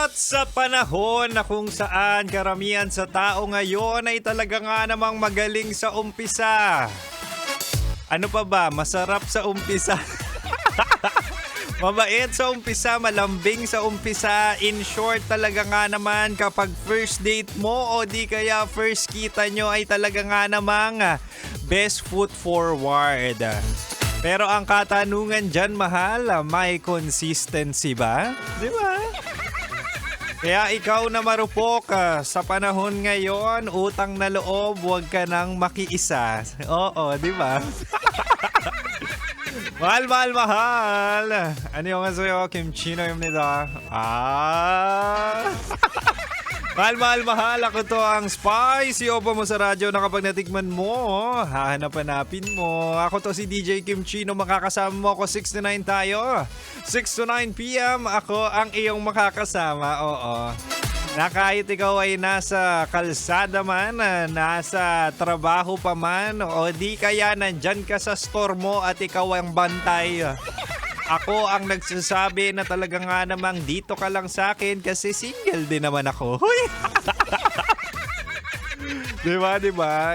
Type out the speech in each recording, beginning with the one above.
At sa panahon na kung saan karamihan sa tao ngayon ay talaga nga namang magaling sa umpisa. Ano pa ba? Masarap sa umpisa. Mabait sa umpisa, malambing sa umpisa. In short, talaga nga naman kapag first date mo o di kaya first kita nyo ay talaga nga namang best foot forward. Pero ang katanungan dyan, mahal, may consistency ba? Di ba? Kaya ikaw na marupok sa panahon ngayon, utang na loob, huwag ka nang makiisa. Oo, di ba? Mahal, mahal, mahal. Ano yung sa'yo? Kimchi no yung nito. Mahal, mahal, mahal. Ako to ang Spicy Opo mo sa radyo na kapag natikman mo, hahanap-hanapin mo. Ako to si DJ Kimchino. Makakasama mo ako 6 to 9 tayo. 6 to 9 p.m. Ako ang iyong makakasama. Oo. Na kahit ikaw ay nasa kalsada man, nasa trabaho pa man, o di kaya nandyan ka sa store mo at ikaw ang bantay. Ako ang nagsasabi na talaga nga namang dito ka lang sa akin kasi single din naman ako. Huy! Diba?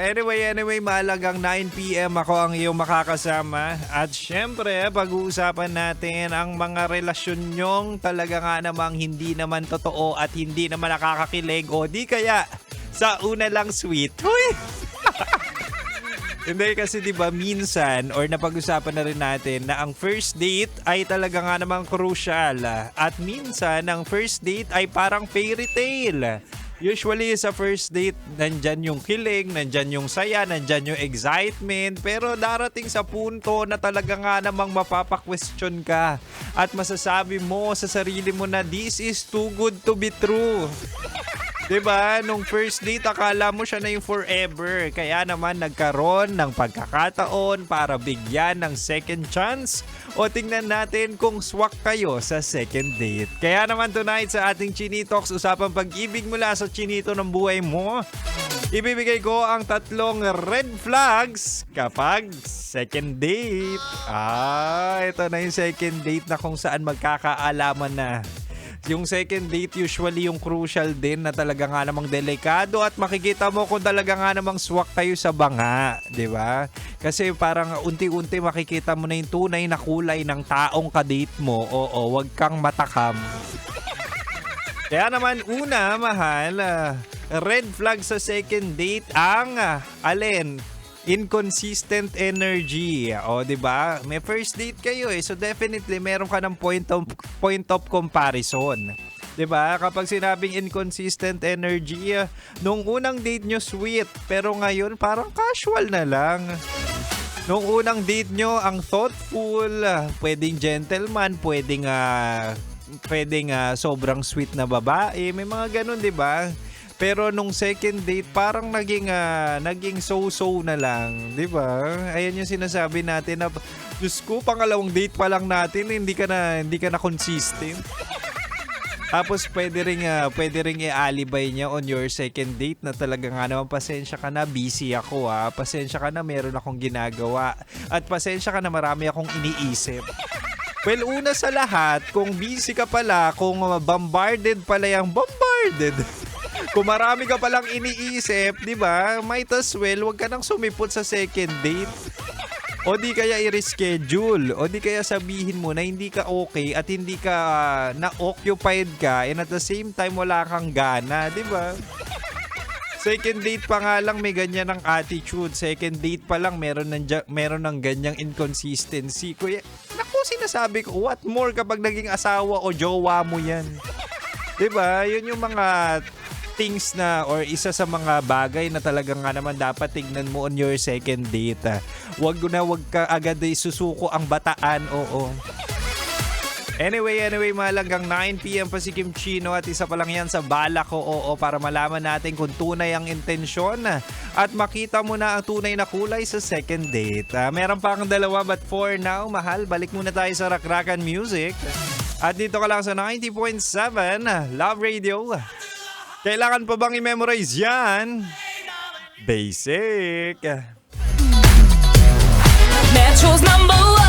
Anyway, mahalagang 9 p.m. ako ang iyong makakasama. At syempre, pag-uusapan natin ang mga relasyon nyong talaga nga namang hindi naman totoo at hindi naman nakakakilig o di kaya sa una lang sweet. Huy! Hindi kasi 'di ba minsan or napag-usapan na rin natin na ang first date ay talaga nga namang crucial at minsan ang first date ay parang fairy tale. Usually sa first date nandyan yung kilig, nandyan yung saya, nandyan yung excitement, pero darating sa punto na talaga nga namang mapapa-question ka at masasabi mo sa sarili mo na this is too good to be true. Diba? Nung first date, akala mo siya na yung forever. Kaya naman nagkaroon ng pagkakataon para bigyan ng second chance o tingnan natin kung swak kayo sa second date. Kaya naman tonight sa ating Chinitox, usapang pag-ibig mula sa chinito ng buhay mo. Ibibigay ko ang 3 red flags kapag second date. Ito na yung second date na kung saan magkakaalaman na. Yung second date usually yung crucial din na talaga nga namang delikado at makikita mo kung talaga nga namang swak kayo sa banga, di ba? Kasi parang unti-unti makikita mo na yung tunay na kulay ng taong kadate mo. Oo, wag kang matakam. Kaya naman una, mahal, red flag sa second date ang alin? Inconsistent energy. O, 'di ba? May first date kayo so definitely meron ka ng point of comparison. 'Di ba? Kapag sinabing inconsistent energy, nung unang date nyo sweet, pero ngayon parang casual na lang. Nung unang date nyo ang thoughtful, pwedeng gentleman, pwedeng sobrang sweet na babae, may mga ganun, 'di ba? Pero nung second date, parang naging so-so na lang. 'Di ba? Ayan yung sinasabi natin na, Diyos ko, pangalawang date pa lang natin, hindi ka na consistent. Tapos pwede ring i-alibay niya on your second date na talaga nga naman, pasensya ka na, busy ako pasensya ka na, meron akong ginagawa. At pasensya ka na, marami akong iniisip. Well, una sa lahat, kung busy ka pala, kung bombarded pala yung bombarded, kung marami ka palang iniisip, di ba? Might as well, wag ka nang sumipot sa second date. O di kaya i-reschedule. O di kaya sabihin mo na hindi ka okay at hindi ka na-occupied ka and at the same time wala kang gana, di ba? Second date pa nga lang may ganyan ng attitude. Second date pa lang meron ng ganyang inconsistency. Kuya, naku, sinasabi ko, what more kapag naging asawa o jowa mo yan? Di ba? Yun yung mga things na or isa sa mga bagay na talaga nga naman dapat tignan mo on your second date. Wag ka agad ay susuko ang bataan. Oo. Anyway, mahalagang 9 p.m. pa si Kimchino at isa pa lang yan sa bala ko, oo, para malaman natin kung tunay ang intensyon at makita mo na ang tunay na kulay sa second date. Meron pa akong dalawa but for now, mahal, balik muna tayo sa Rakrakan Music. At dito ka lang sa 90.7 Love Radio. Kailangan pa bang i-memorize yan? Basic. Metro's #1